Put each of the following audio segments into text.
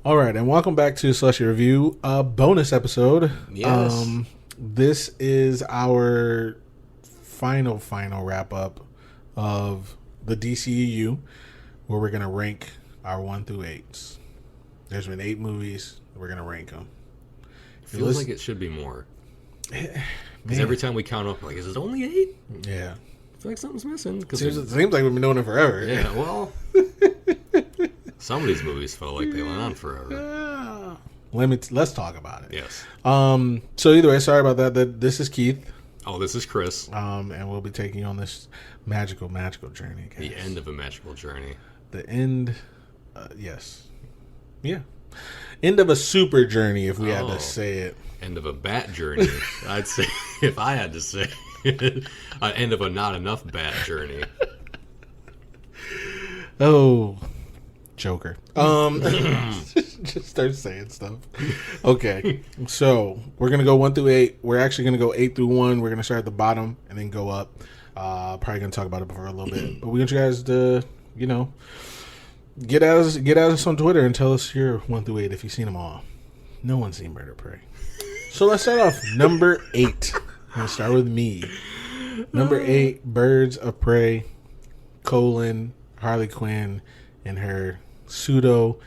All right, and welcome back to Slushie Review, a bonus episode. Yes. This is our final wrap up of the DCEU, where we're going to rank our 1 through 8s. There's been 8 movies. We're going to rank them. Feels like it should be more. Because every time we count up, like, is it only 8? Yeah. I feel like something's missing. Seems like we've been doing it forever. Yeah, well, some of these movies felt like they went on forever. Let's talk about it. Yes. So either way, sorry about that. This is Keith. Oh, this is Chris. And we'll be taking you on this magical journey. Guys. The end of a magical journey. The end, yes. Yeah. End of a super journey, if we had to say it. End of a bat journey. I'd say, if I had to say it, end of a not enough bat journey. Oh, Joker. Just start saying stuff. Okay, so we're gonna go 1 through 8. We're actually gonna go 8 through 1. We're gonna start at the bottom and then go up. Probably gonna talk about it for a little bit, but we want you guys to, get at us on Twitter and tell us your 1 through 8 if you've seen them all. No one's seen Murder Prey. So let's start off number 8. I'm gonna start with me. Number 8, Birds of Prey, Harley Quinn and her pseudo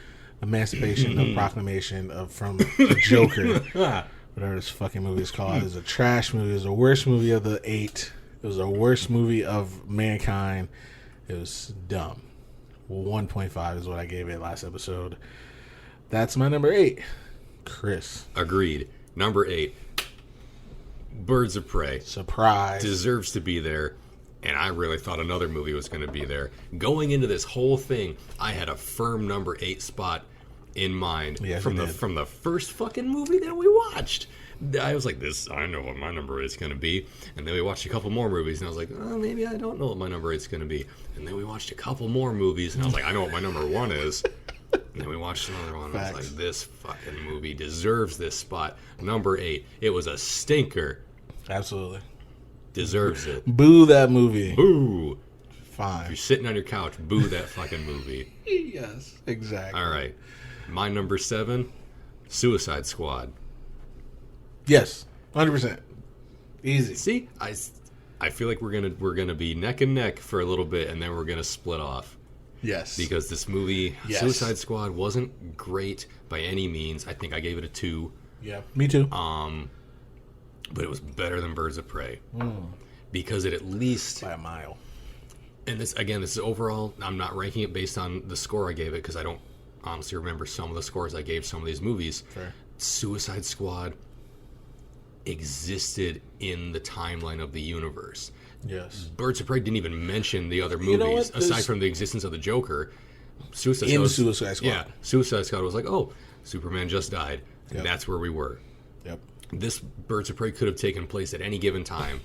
emancipation of proclamation from the Joker. Whatever this fucking movie is called. It was a trash movie. It was the worst movie of the 8. It was the worst movie of mankind. It was dumb. 1.5 is what I gave it last episode. That's my number 8. Chris. Agreed. Number 8, Birds of Prey. Surprise. Deserves to be there. And I really thought another movie was going to be there. Going into this whole thing, I had a firm number 8 spot in mind from the first fucking movie that we watched. I was like, I know what my number 8 is going to be. And then we watched a couple more movies, and I was like, oh, maybe I don't know what my number 8 is going to be. And then we watched a couple more movies, and I was like, I know what my number 1 is. And then we watched another one, and I was like, this fucking movie deserves this spot. Number 8. It was a stinker. Absolutely. Deserves it. Boo that movie. Boo. Fine. If you're sitting on your couch, boo that fucking movie. Yes, exactly. All right. My number 7, Suicide Squad. Yes, 100%. Easy. See, I feel like we're gonna be neck and neck for a little bit, and then we're gonna split off. Yes. Because this movie, Suicide Squad, wasn't great by any means. I think I gave it a 2. Yeah, me too. But it was better than Birds of Prey. Because it at least... by a mile. And this is overall, I'm not ranking it based on the score I gave it, because I don't honestly remember some of the scores I gave some of these movies. Fair. Suicide Squad existed in the timeline of the universe. Yes. Birds of Prey didn't even mention the other movies, aside from the existence of the Joker. Suicide Squad. Yeah, Suicide Squad was like, oh, Superman just died. And that's where we were. Yep. This Birds of Prey could have taken place at any given time.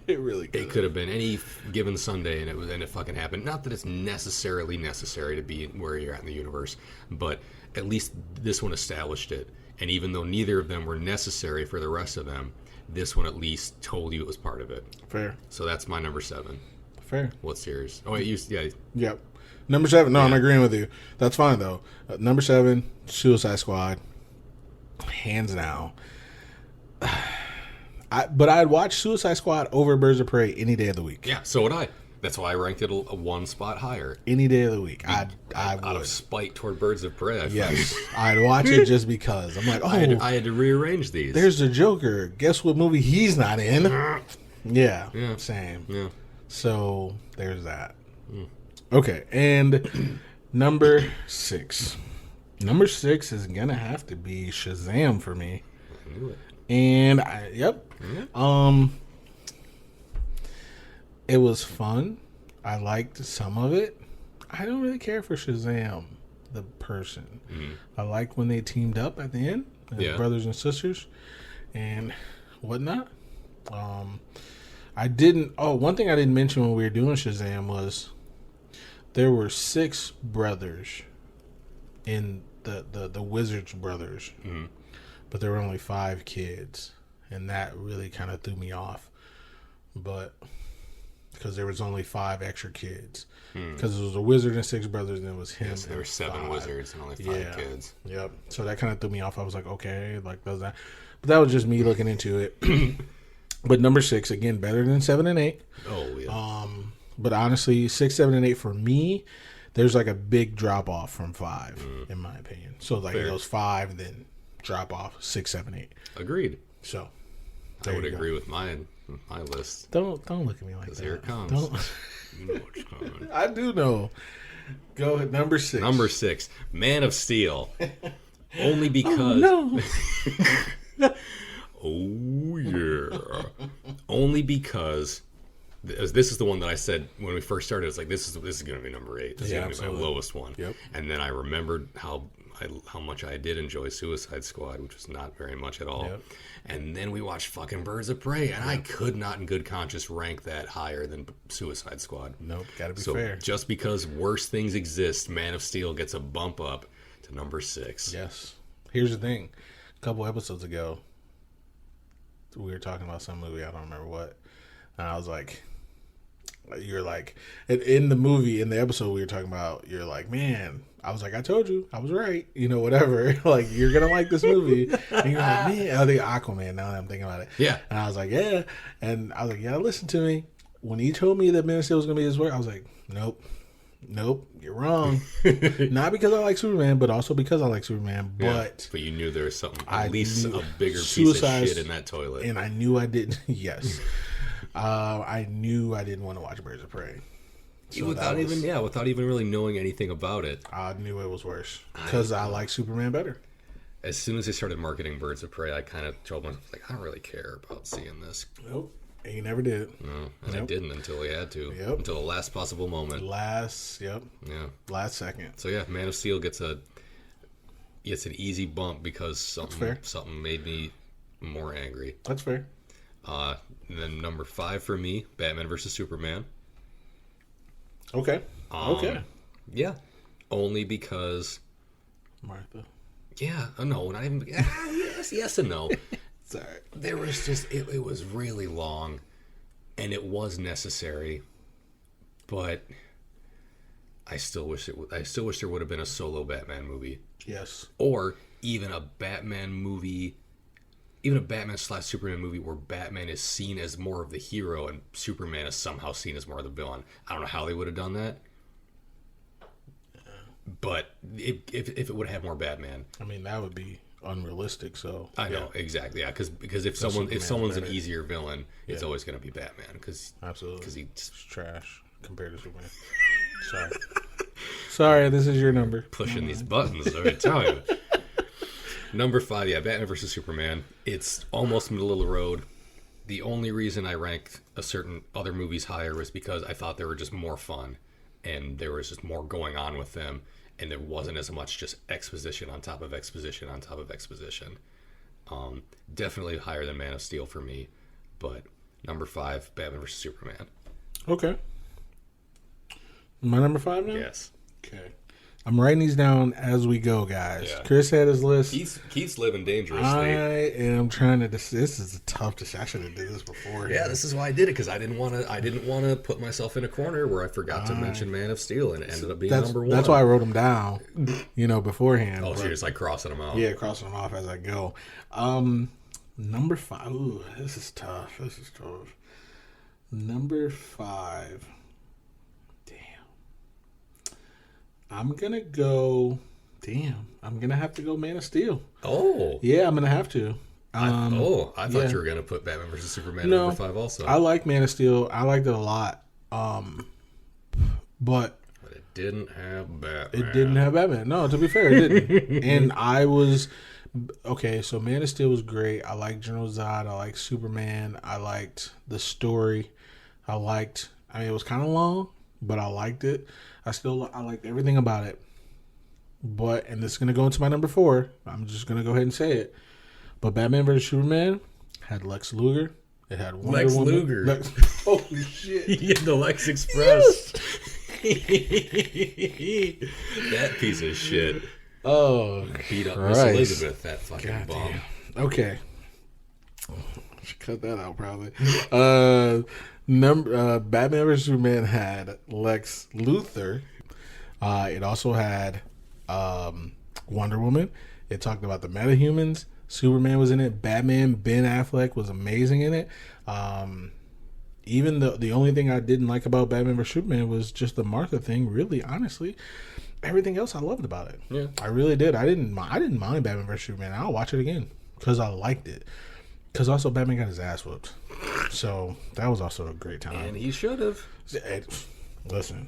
It really could. It could have been any given Sunday, and it fucking happened. Not that it's necessarily necessary to be where you're at in the universe, but at least this one established it. And even though neither of them were necessary for the rest of them, this one at least told you it was part of it. Fair. So that's my number 7. Fair. What's yours? Oh, wait, Yep. Number 7. No, I'm agreeing with you. That's fine, though. Number 7, Suicide Squad. Hands down. But I'd watch Suicide Squad over Birds of Prey any day of the week. Yeah, so would I. That's why I ranked it a 1 spot higher. Any day of the week. I would. Out of spite toward Birds of Prey, yes. I'd watch it just because. I'm like, I had to rearrange these. There's the Joker. Guess what movie he's not in? Yeah. Same. Yeah. So, there's that. Okay, and number 6. Number 6 is going to have to be Shazam for me. I knew it. And, it was fun. I liked some of it. I don't really care for Shazam, the person. I like when they teamed up at the end, brothers and sisters, and whatnot. One thing I didn't mention when we were doing Shazam was there were 6 brothers in the Wizards brothers, but there were only 5 kids, and that really kind of threw me off. But because there was only 5 extra kids. Because it was a wizard and 6 brothers, and it was him. Yes, there were 7 wizards and only 5 kids. Yep. So that kind of threw me off. I was like, okay, like does that? But that was just me looking into it. But number 6, again, better than 7 and 8. Oh yeah. But honestly, 6, 7, and 8 for me, there's like a big drop off from 5, in my opinion. So like it goes 5, then drop off 6, 7, 8. Agreed. So I would agree with my list. Don't look at me like that. Here it comes. You know what's coming. I do know. Go ahead, number 6. Number 6, Man of Steel. Only because. Oh, no. Oh yeah. Only because this is the one that I said when we first started. It's like this is going to be number 8. This is going to be my lowest one. Yep. And then I remembered how much I did enjoy Suicide Squad, which was not very much at all. Yep. And then we watched fucking Birds of Prey, and I could not in good conscience rank that higher than Suicide Squad. Nope, gotta be so fair. Just because worse things exist, Man of Steel gets a bump up to number 6. Yes. Here's the thing. A couple episodes ago, we were talking about some movie, I don't remember what, and I was like, you're like, in the movie, in the episode we were talking about, you're like, man, I was like, I told you, I was right, whatever, like, you're gonna like this movie, and you're like, man, I think Aquaman, now that I'm thinking about it, yeah, and I was like, yeah, and I was like, yeah, listen to me, when he told me that Man of Steel was gonna be his work, I was like, nope, you're wrong. Not because I like Superman, but also because I like Superman. But you knew there was something, at least a bigger piece of shit in that toilet. And I knew I didn't. Yes. I knew I didn't want to watch Birds of Prey. So without even really knowing anything about it. I knew it was worse. Because I like Superman better. As soon as they started marketing Birds of Prey, I kind of told myself, like, I don't really care about seeing this. Nope. And you never did. No, and I didn't until we had to. Yep. Until the last possible moment. Last second. So yeah, Man of Steel gets an easy bump because something made me more angry. That's fair. Then number 5 for me, Batman vs Superman. Okay. Okay. Yeah. Only because Martha. Yeah. No, not even. Yes and no. Sorry. There was just it was really long, and it was necessary, but I still wish there would have been a solo Batman movie. Yes. Or even a Batman movie, even a Batman/Superman movie where Batman is seen as more of the hero and Superman is somehow seen as more of the villain. I don't know how they would have done that. But if it would have had more Batman, I mean, that would be unrealistic. So I know exactly, yeah. Because if someone's an easier villain, it's always going to be Batman. Absolutely, because he's trash compared to Superman. Sorry, this is your number. Pushing these buttons, I tell you. Number 5, Batman vs Superman. It's almost middle of the road. The only reason I ranked a certain other movies higher was because I thought they were just more fun, and there was just more going on with them. And there wasn't as much just exposition on top of exposition on top of exposition. Definitely higher than Man of Steel for me. But number 5, Batman vs. Superman. Okay. My number 5 now? Yes. Okay. I'm writing these down as we go, guys. Yeah. Chris had his list. Keith's living dangerously. I am trying to. This is a tough decision. I should have did this before. Yeah, this is why I did it, because I didn't want to put myself in a corner where I forgot to mention Man of Steel and it ended up being number 1. That's why I wrote them down, beforehand. Oh, so you're just like crossing them out. Yeah, crossing them off as I go. Number 5. Ooh, this is tough. Number 5. I'm going to go... Damn. I'm going to have to go Man of Steel. Oh. Yeah, I'm going to have to. I thought you were going to put Batman vs. Superman at number 5 also. I like Man of Steel. I liked it a lot. But it didn't have Batman. It didn't have Batman. No, to be fair, it didn't. And I was... Okay, so Man of Steel was great. I liked General Zod. I liked Superman. I liked the story. It was kind of long, but I liked it. I liked everything about it. But, and this is going to go into my number 4. I'm just going to go ahead and say it. But Batman vs. Superman had Lex Luger. It had Wonder Lex Woman. Luger. Holy shit. Yeah, the Lex Express. That piece of shit. Oh, beat up Miss Elizabeth, that fucking bomb. Okay. Should cut that out, probably. Batman vs Superman had Lex Luthor. It also had Wonder Woman. It talked about the metahumans. Superman was in it. Batman, Ben Affleck was amazing in it. Even the only thing I didn't like about Batman vs Superman was just the Martha thing. Really, honestly, everything else I loved about it. Yeah, I really did. I didn't mind Batman vs Superman. I'll watch it again because I liked it. Because also Batman got his ass whooped, so that was also a great time. And he should have. Listen,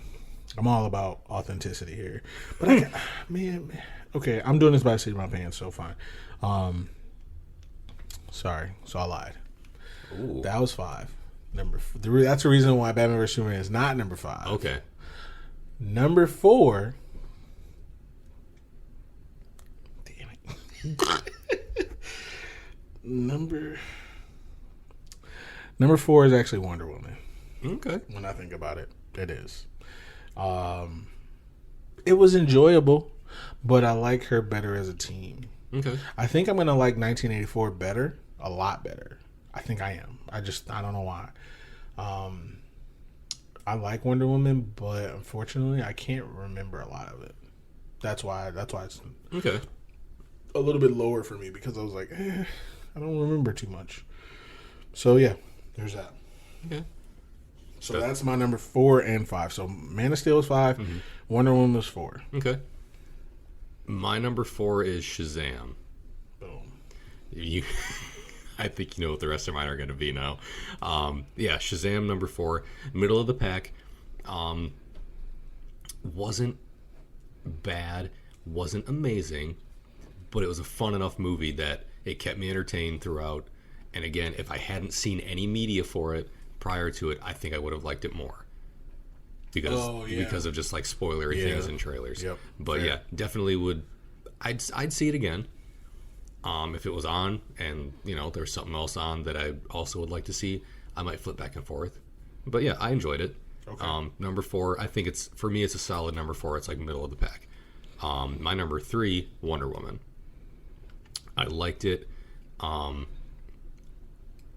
I'm all about authenticity here, but man, okay, I'm doing this by the seat of my pants, so fine. Sorry, so I lied. Ooh. That was 5. That's the reason why Batman vs Superman is not number 5. Okay. Number 4. Damn it. Number 4 is actually Wonder Woman. Okay. When I think about it, it is. It was enjoyable, but I like her better as a team. Okay. I think I'm gonna like 1984 better, a lot better. I think I am. I don't know why. I like Wonder Woman, but unfortunately, I can't remember a lot of it. That's why it's okay. A little bit lower for me because I was like, I don't remember too much. So yeah, there's that. Okay. So that's my number 4 and 5. So Man of Steel is 5. Mm-hmm. Wonder Woman was 4. Okay. My number 4 is Shazam. Boom. I think you know what the rest of mine are going to be now. Yeah, Shazam number 4, middle of the pack. Wasn't bad, wasn't amazing, but it was a fun enough movie that it kept me entertained throughout. And again, if I hadn't seen any media for it prior to it, I think I would have liked it more. Because of just like spoilery things and trailers. Yep. But yeah, definitely would. I'd see it again. If it was on and there's something else on that I also would like to see, I might flip back and forth. But yeah, I enjoyed it. Okay. Number 4, I think it's a solid number 4. It's like middle of the pack. My number 3, Wonder Woman. I liked it.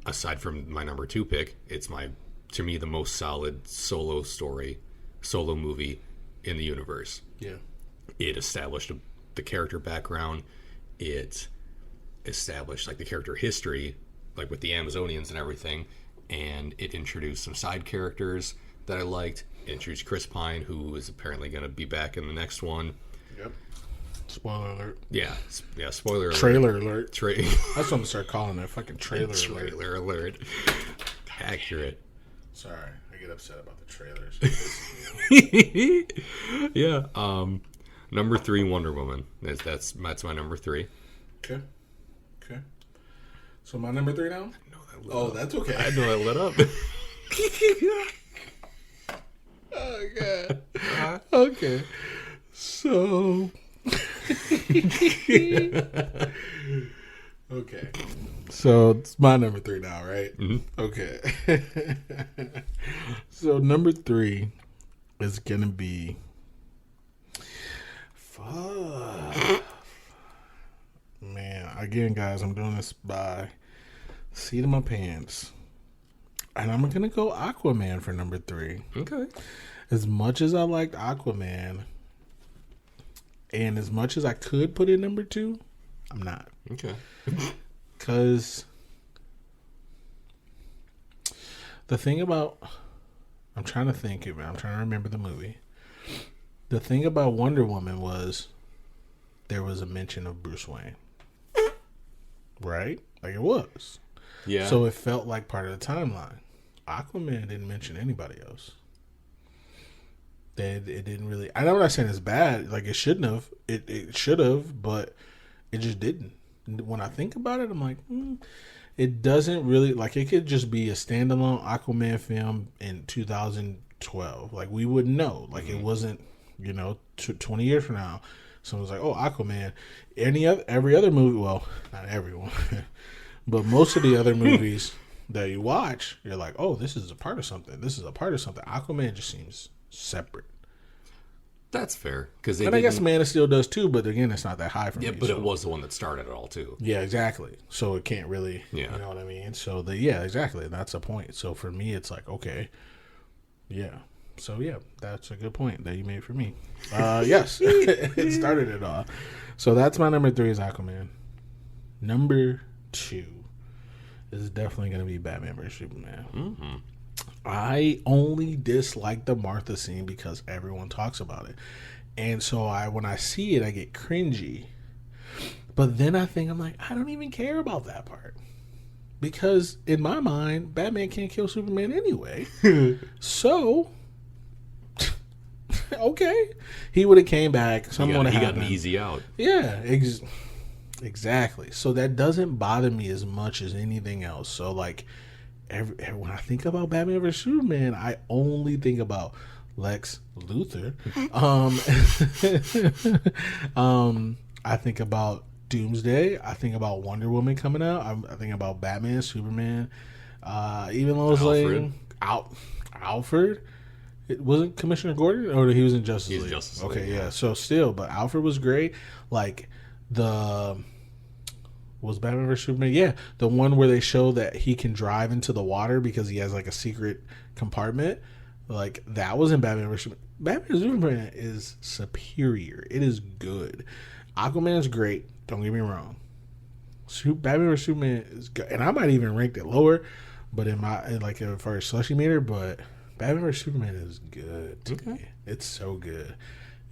Aside from my number 2 pick, it's to me the most solid solo movie in the universe. Yeah. It established the character background. It established like the character history, like with the Amazonians and everything, and it introduced some side characters that I liked. It introduced Chris Pine, who is apparently going to be back in the next one. Yep. Spoiler alert. Yeah, spoiler alert. Trailer alert. That's what I'm going to start calling it. Fucking trailer alert. Trailer alert. Accurate. Sorry, I get upset about the trailers. Yeah. Number 3, Wonder Woman. That's my number 3. Okay. So my number 3 now? Oh, that's okay. I know I lit up. Oh, God. Okay. So. Okay. So it's my number 3 now, right? Mm-hmm. Okay. So number 3 is going to be. Fuck. Man, again, guys, I'm doing this by seat of my pants. And I'm going to go Aquaman for number 3. Okay. As much as I liked Aquaman, and as much as I could put in number 2, I'm not. Okay. Because the thing about... I'm trying to think of it. I'm trying to remember the movie. The thing about Wonder Woman was there was a mention of Bruce Wayne. Right? Like it was. Yeah. So it felt like part of the timeline. Aquaman didn't mention anybody else. It didn't really... I'm not saying it's bad. Like it shouldn't have. It should have, but it just didn't. When I think about it, I'm like, it doesn't really... Like it could just be a standalone Aquaman film in 2012. Like we wouldn't know. Like it wasn't, 20 years from now. Someone's like, oh, Aquaman. Every other movie, well, not everyone, but most of the other movies that you watch, you're like, oh, this is a part of something. This is a part of something. Aquaman just seems separate. That's fair. And I guess Man of Steel does too, but again, it's not that high for me. Yeah, but it was the one that started it all too. Yeah, exactly. So it can't really, you know what I mean? So, yeah, exactly. That's the point. So for me, it's like, okay, yeah. So, yeah, that's a good point that you made for me. Yes, it started it all. So that's my number 3 is Aquaman. Number 2 is definitely going to be Batman vs. Superman. Mm-hmm. I only dislike the Martha scene because everyone talks about it. And so when I see it, I get cringy. But then I'm like, I don't even care about that part. Because in my mind, Batman can't kill Superman anyway. So, okay. He would have came back. Someone would have He got an easy out. Yeah, exactly. So that doesn't bother me as much as anything else. So, like, when I think about Batman vs. Superman, I only think about Lex Luthor. I think about Doomsday. I think about Wonder Woman coming out. I think about Batman, Superman. Even Lois Lane. Alfred. It wasn't Commissioner Gordon, or he was in Justice League. Justice League. Okay, yeah. So still, but Alfred was great. Like was Batman vs. Superman? Yeah, the one where they show that he can drive into the water because he has like a secret compartment. Like that was in Batman vs. Superman. Batman vs. Superman is superior. It is good. Aquaman's great. Don't get me wrong. Batman vs. Superman is good, and I might even rank it lower, but as far as Slushie meter, but Batman vs. Superman is good. Okay, it's so good,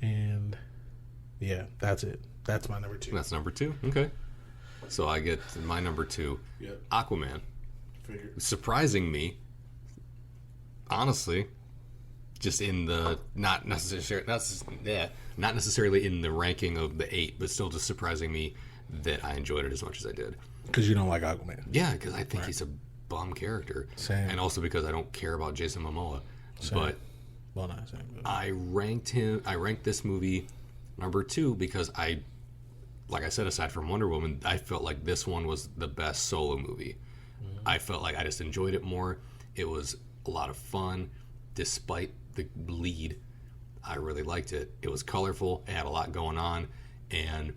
and yeah, that's it. That's my number 2. That's number 2. Okay. So I get my number 2, Aquaman. Figured. Surprising me, honestly, just in the not necessarily in the ranking of the 8, but still just surprising me that I enjoyed it as much as I did. Because you don't like Aquaman. Yeah, because I think he's a bum character. Same. And also because I don't care about Jason Momoa. Same. But well, not same. But I ranked this movie number 2 because like I said, aside from Wonder Woman, I felt like this one was the best solo movie. Mm-hmm. I felt like I just enjoyed it more. It was a lot of fun. Despite the lead, I really liked it. It was colorful. It had a lot going on. And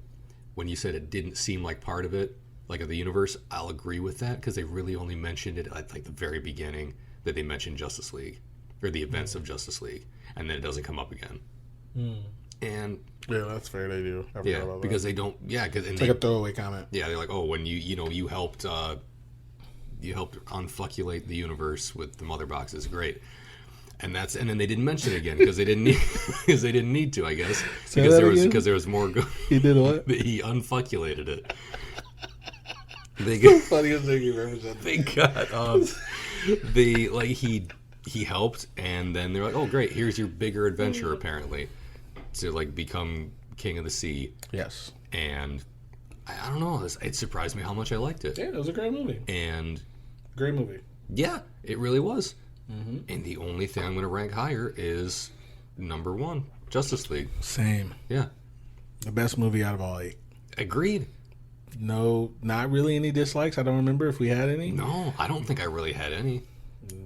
when you said it didn't seem like part of it, like of the universe, I'll agree with that because they really only mentioned it at like the very beginning that they mentioned Justice League or the events of Justice League. And then it doesn't come up again. Mm. And yeah, that's fair. They do. Because they don't. Yeah, because it's like a throwaway comment. Yeah, they're like, oh, when you helped unfuckulate the universe with the mother boxes, great. And then they didn't mention it again because they didn't need to, I guess, because there was more. He did what? He unfuckulated it. The funniest thing you've ever said. They got he helped, and then they're like, oh, great, here's your bigger adventure apparently. To like become king of the sea. Yes. And I don't know. It surprised me how much I liked it. Yeah, it was a great movie. Great movie. Yeah, it really was. Mm-hmm. And the only thing I'm going to rank higher is number 1, Justice League. Same. Yeah. The best movie out of all 8. Agreed. No, not really any dislikes. I don't remember if we had any. No, I don't think I really had any.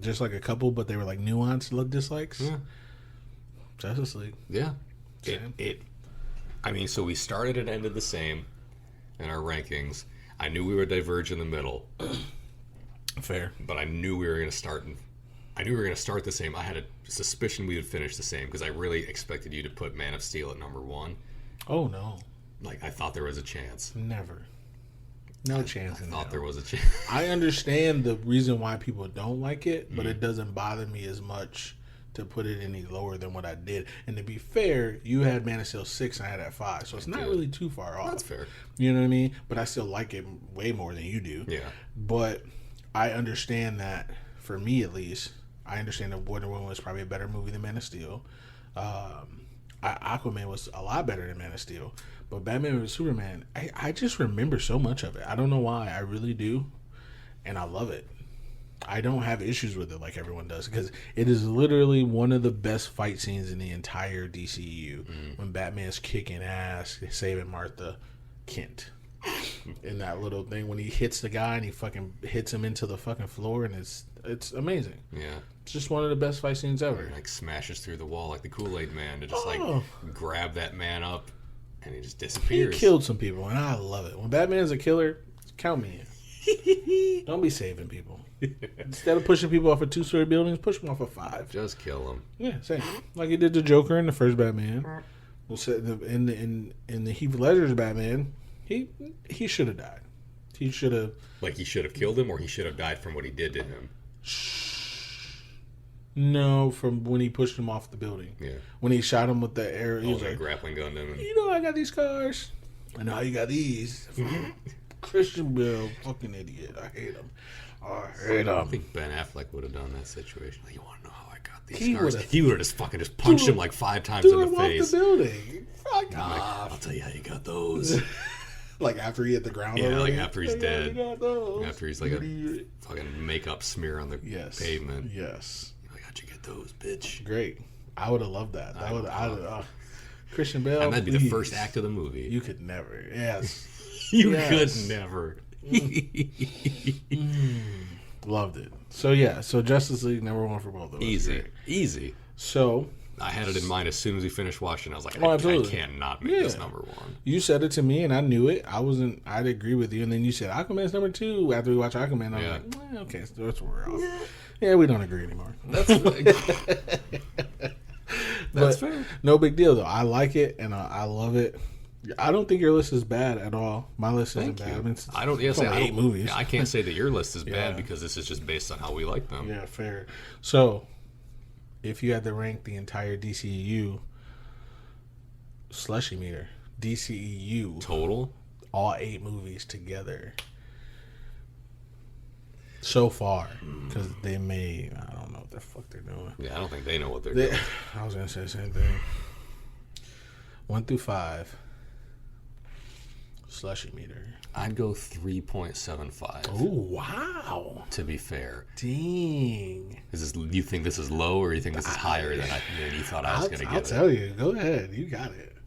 Just like a couple, but they were like nuanced dislikes. Yeah. Justice League. Yeah. So we started and ended the same in our rankings. I knew we would diverge in the middle. Fair. But I knew we were going to start the same. I had a suspicion we would finish the same because I really expected you to put Man of Steel at number 1. Oh, no. Like, I thought there was a chance. Never. No chance. I thought there was a chance. I understand the reason why people don't like it, but it doesn't bother me as much to put it any lower than what I did. And to be fair, you had Man of Steel 6 and I had at 5, so it's not really too far off. That's fair. You know what I mean? But I still like it way more than you do. Yeah. But I understand for me at least, I understand that Wonder Woman was probably a better movie than Man of Steel. Aquaman was a lot better than Man of Steel. But Batman vs. Superman, I just remember so much of it. I don't know why. I really do. And I love it. I don't have issues with it like everyone does because it is literally one of the best fight scenes in the entire DCEU when Batman's kicking ass, saving Martha Kent. In that little thing when he hits the guy and he fucking hits him into the fucking floor and It's amazing. Yeah. It's just one of the best fight scenes ever. He, like, smashes through the wall like the Kool-Aid Man to just, like, grab that man up, and he just disappears. He killed some people, and I love it. When Batman's a killer, count me in. Don't be saving people. Instead of pushing people off of 2-story buildings, push them off of 5. Just kill him. Yeah, same. Like he did the Joker in the first Batman. In the Heath Ledger's Batman, he should have died. He should have. Like he should have killed him, or he should have died from what he did to him. No, from when he pushed him off the building. Yeah. When he shot him with the air, he was like, grappling gun him. You know, I got these cars. I know how you got these. Christian Bale, fucking idiot. I hate him. I think Ben Affleck would have done that situation. Like, you want to know how I got these he scars? Would've, he would have just fucking punched him like 5 times in the face. Off the building. Fuck off. Like, I'll tell you how you got those. Like after he hit the ground. Yeah, already? like after he's dead. After he's like a fucking makeup smear on the pavement. Yes. Like, how'd you get those, bitch? Great. I would have loved that. That would. Christian Bale. And that'd be the first act of the movie. You could never. Yes. You could never. Loved it. So yeah, Justice League #1 for both of us. Easy. So I had it in mind as soon as we finished watching. I was like, I can't not make this #1. You said it to me, and I knew it. I'd agree with you, and then you said Aquaman's #2 after we watched Aquaman. I'm like, okay, so that's where we're off. Yeah, we don't agree anymore. That's fair. No big deal though. I like it, and I love it. I don't think your list is bad at all. My list isn't bad. I mean, I don't. Yes, I 8 movies. I can't say that your list is bad because this is just based on how we like them. Yeah, fair. So, if you had to rank the entire DCEU Slushie meter, DCEU total, all 8 movies together so far, because I don't know what the fuck they're doing. Yeah, I don't think they know what they're doing. I was gonna say the same thing. 1 through 5. Slushie meter. I'd go 3.75. Oh wow! To be fair, dang. You think this is low, or you think this is higher than you thought I was going to give it? I'll tell you. Go ahead. You got it.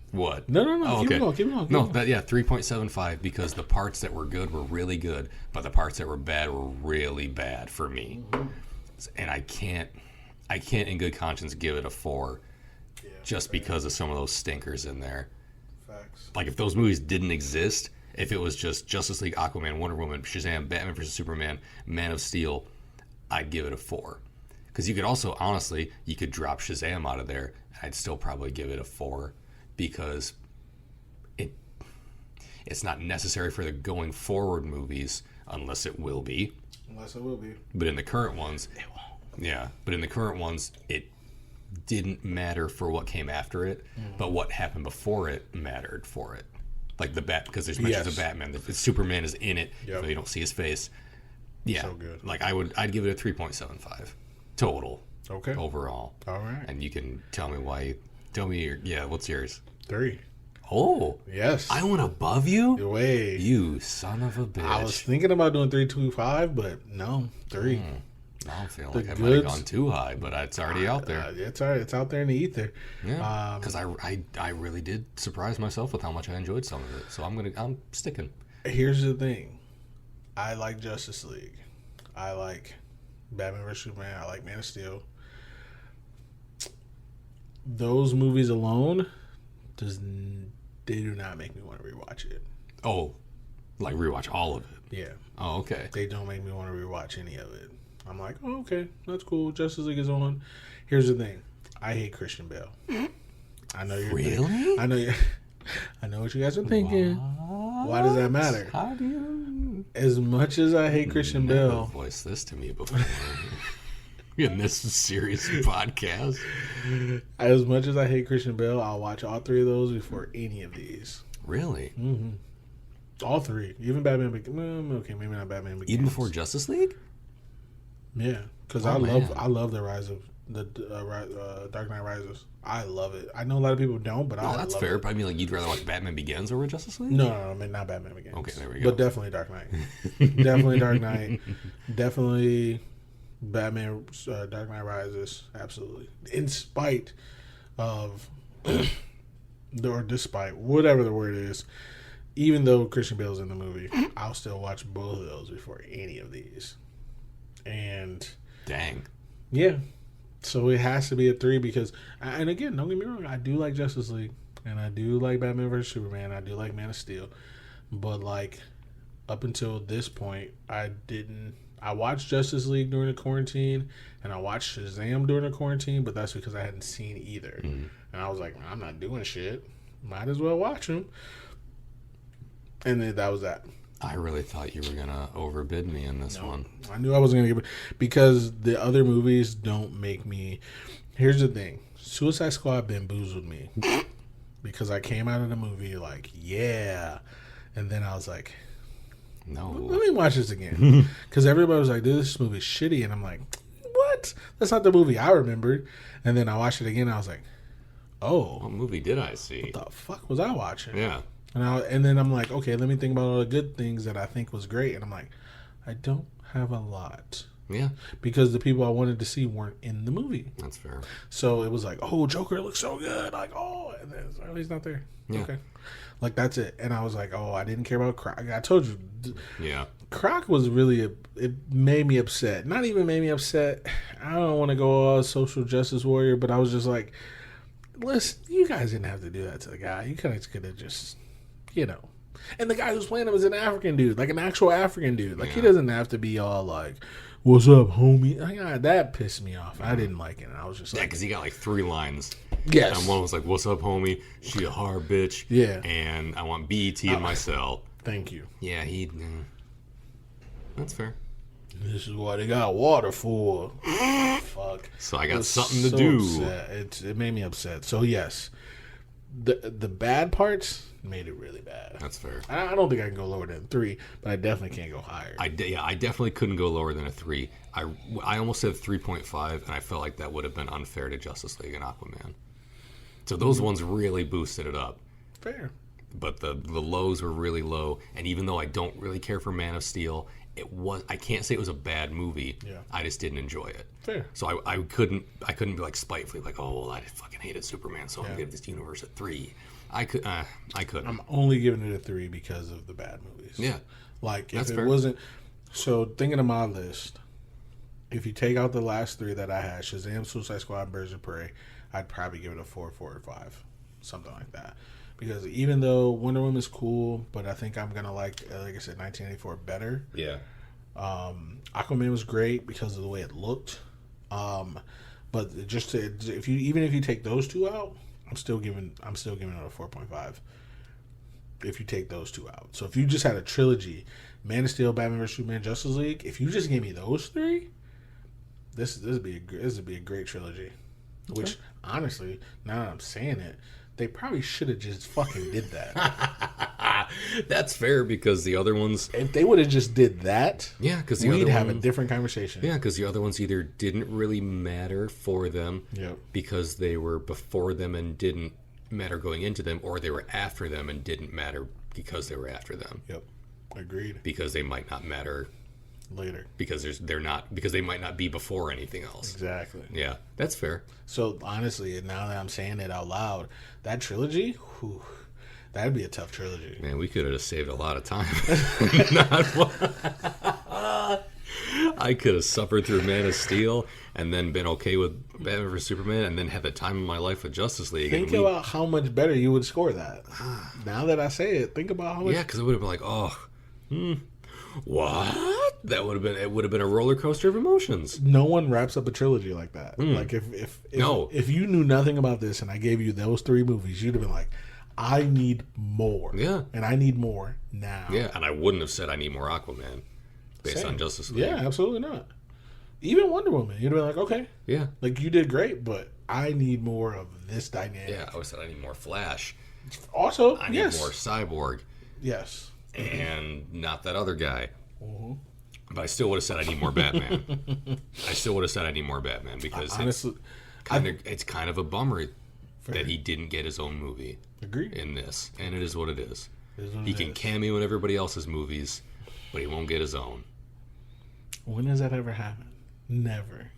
What? No. Oh, keep okay. going. 3.75 because the parts that were good were really good, but the parts that were bad were really bad for me, and I can't in good conscience give it a 4, just because of some of those stinkers in there. Like, if those movies didn't exist, if it was just Justice League, Aquaman, Wonder Woman, Shazam, Batman vs. Superman, Man of Steel, I'd give it a 4. Because you could also, honestly, you could drop Shazam out of there, and I'd still probably give it a 4, because it's not necessary for the going forward movies, unless it will be. But in the current ones, it won't. Yeah, but in the current ones, it didn't matter for what came after it, but what happened before it mattered for it. Like because there's mentions of Batman. The Superman is in it, so you don't see his face. Yeah, so good. Like I'd give it a 3.75 total. Okay. Overall. All right. And you can tell me why. Tell me what's yours? 3. Oh. Yes. I went above you? Way. You son of a bitch. I was thinking about doing 3.25, but no, 3. I don't feel like I might have gone too high, but it's already out there. It's all right. It's out there in the ether. Yeah, because I really did surprise myself with how much I enjoyed some of it. So I'm sticking. Here's the thing. I like Justice League. I like Batman vs. Superman. I like Man of Steel. Those movies alone, they do not make me want to rewatch it. Oh, like rewatch all of it? Yeah. Oh, okay. They don't make me want to rewatch any of it. I'm like, oh, okay, that's cool. Justice League is on. Here's the thing. I hate Christian Bale. I know you're really. I know what you guys are thinking. Why does that matter? How do you? As much as I hate Christian Bale, voiced this to me before in this serious podcast. As much as I hate Christian Bale, I'll watch all 3 of those before any of these. Really? Mm-hmm. All 3, even Batman. Okay, maybe not Batman Begins. Even before Justice League. Yeah, because I love the rise of the Dark Knight Rises. I love it. I know a lot of people don't, but I that's love fair. it. But I mean, like, you'd rather watch Batman Begins over Justice League? No, I mean not Batman Begins. Okay, there we go. But definitely Dark Knight. Definitely Dark Knight. Definitely Batman. Dark Knight Rises. Absolutely. In spite of, or despite whatever the word is, even though Christian Bale's in the movie, I'll still watch both of those before any of these. And dang, yeah, so it has to be a 3 because, and again, don't get me wrong, I do like Justice League, and I do like Batman vs Superman, I do like Man of Steel, but like up until this point, I watched Justice League during the quarantine, and I watched Shazam during the quarantine, but that's because I hadn't seen either, and I was like, I'm not doing shit, might as well watch them, and then that was that. I really thought you were gonna overbid me in this one. I knew I wasn't gonna give it because the other movies don't make me. Here's the thing: Suicide Squad bamboozled me because I came out of the movie like, yeah, and then I was like, no, let me watch this again because everybody was like, this movie's shitty, and I'm like, what? That's not the movie I remembered. And then I watched it again, and I was like, oh, what movie did I see? What the fuck was I watching? Yeah. And then I'm like, okay, let me think about all the good things that I think was great. And I'm like, I don't have a lot. Yeah. Because the people I wanted to see weren't in the movie. That's fair. So it was like, oh, Joker looks so good. Like, oh, and then oh, he's not there. Yeah. Okay. Like, that's it. And I was like, oh, I didn't care about Croc. I told you. Yeah. Croc was really, it made me upset. Not even made me upset. I don't want to go all social justice warrior, but I was just like, listen, you guys didn't have to do that to the guy. You could have just... You know, and the guy who's playing him is an African dude, like an actual African dude. Like, he doesn't have to be all like, what's up, homie? Like, that pissed me off. I didn't like it. And I was just like... Yeah, because he got like 3 lines. Yes. And one was like, what's up, homie? She a hard bitch. Yeah. And I want BET in my cell. Thank you. Yeah, that's fair. This is what they got water for. Fuck. So I got something to do. Upset. It made me upset. So, yes. The bad parts... made it really bad. That's fair. I don't think I can go lower than 3, but I definitely can't go higher. I definitely couldn't go lower than a 3. I almost said 3.5, and I felt like that would have been unfair to Justice League and Aquaman. So those ones really boosted it up. Fair. But the lows were really low, and even though I don't really care for Man of Steel, I can't say it was a bad movie. Yeah. I just didn't enjoy it. Fair. So I couldn't be like spitefully like, oh, well, I fucking hated Superman, so I'm gonna give this universe a 3. I couldn't. I'm only giving it a 3 because of the bad movies. Yeah. Like, if That's it fair. wasn't... So, thinking of my list, if you take out the last 3 that I had, Shazam, Suicide Squad, Birds of Prey, I'd probably give it a 4, 4, or 5. Something like that. Because even though Wonder Woman's cool, but I think I'm going to like I said, 1984 better. Yeah. Aquaman was great because of the way it looked. But just if you take those 2 out, I'm still giving it a 4.5. If you take those 2 out, so if you just had a trilogy, Man of Steel, Batman vs Superman, Justice League, if you just gave me those 3, this would be a great trilogy. Okay. Which honestly, now that I'm saying it, they probably should have just fucking did that. That's fair because the other ones, if they would have just did that, yeah, because we'd have a different conversation. Yeah, because the other ones either didn't really matter for them, because they were before them and didn't matter going into them, or they were after them and didn't matter because they were after them. Yep, agreed. Because they might not matter later. Because they might not be before anything else. Exactly. Yeah, that's fair. So honestly, now that I'm saying it out loud, that trilogy, that'd be a tough trilogy. Man, we could have saved a lot of time. I could have suffered through Man of Steel and then been okay with Batman vs Superman and then had the time of my life with Justice League. Think about how much better you would score that. Now that I say it, think about how much. Yeah, because it would have been like, what? It would have been a roller coaster of emotions. No one wraps up a trilogy like that. Like if you knew nothing about this and I gave you those 3 movies, you'd have been like, I need more. Yeah. And I need more now. Yeah, and I wouldn't have said I need more Aquaman based on Justice League. Yeah, absolutely not. Even Wonder Woman, you'd be like, okay. Yeah. Like, you did great, but I need more of this dynamic. Yeah, I would have said I need more Flash. Also, I need more Cyborg. Yes. And not that other guy. Mm-hmm. But I still would have said I need more Batman. Because honestly, it's kind of a bummer that he didn't get his own movie. Agreed. In this. And it is what it is. He can cameo in everybody else's movies, but he won't get his own. When has that ever happened? Never.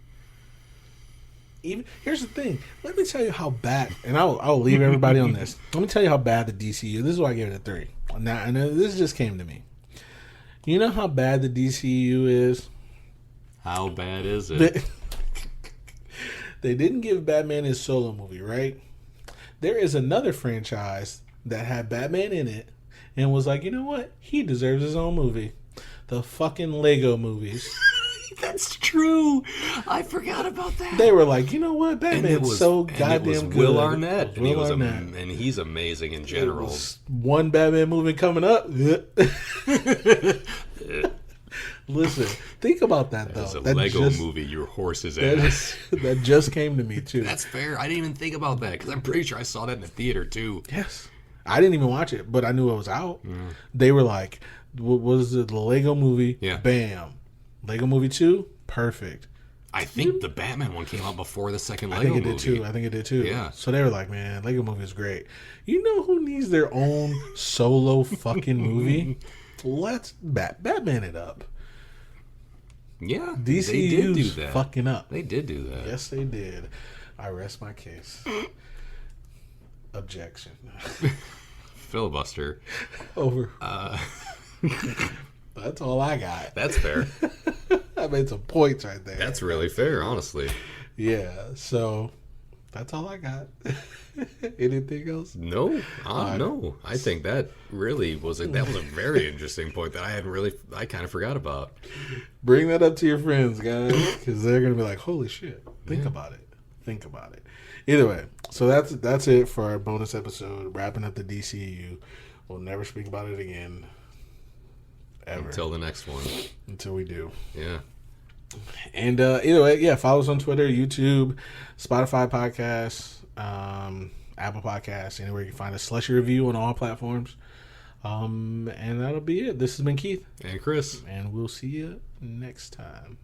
Even here's the thing. Let me tell you how bad, and I'll leave everybody on this. Let me tell you how bad the DCEU. This is why I gave it a 3. Now I know this just came to me. You know how bad the DCEU is? How bad is it? They didn't give Batman his solo movie, right? There is another franchise that had Batman in it and was like, you know what? He deserves his own movie. The fucking Lego movies. That's true. I forgot about that. They were like, you know what? Batman's so goddamn good. Will Arnett. Will Arnett. And he's amazing in general. One Batman movie coming up. Listen, think about that, though. It's a Lego movie, your horse's ass. That just came to me, too. That's fair. I didn't even think about that, because I'm pretty sure I saw that in the theater, too. Yes. I didn't even watch it, but I knew it was out. Mm. They were like, what was it? The Lego movie? Yeah. Bam. Lego movie 2? Perfect. I think the Batman one came out before the second Lego movie. I think it did, too. Yeah. So they were like, man, Lego movie is great. You know who needs their own solo fucking movie? Let's Batman it up. Yeah, DCEU's fucking up. They did do that. Yes, they did. I rest my case. Objection. Filibuster. Over. That's all I got. That's fair. I made some points right there. That's really fair, honestly. Yeah, so that's all I got. Anything else? No, no. I think that really was a very interesting point that I kind of forgot about. Bring that up to your friends, guys, because they're gonna be like, "Holy shit!" Think about it. Think about it. Either way, so that's it for our bonus episode, wrapping up the DCEU. We'll never speak about it again, ever, until the next one. Until we do. Yeah. And either way, yeah, follow us on Twitter, YouTube, Spotify podcasts, Apple Podcasts, anywhere you can find a Slushie review on all platforms. And that'll be it. This has been Keith. And Chris. And we'll see you next time.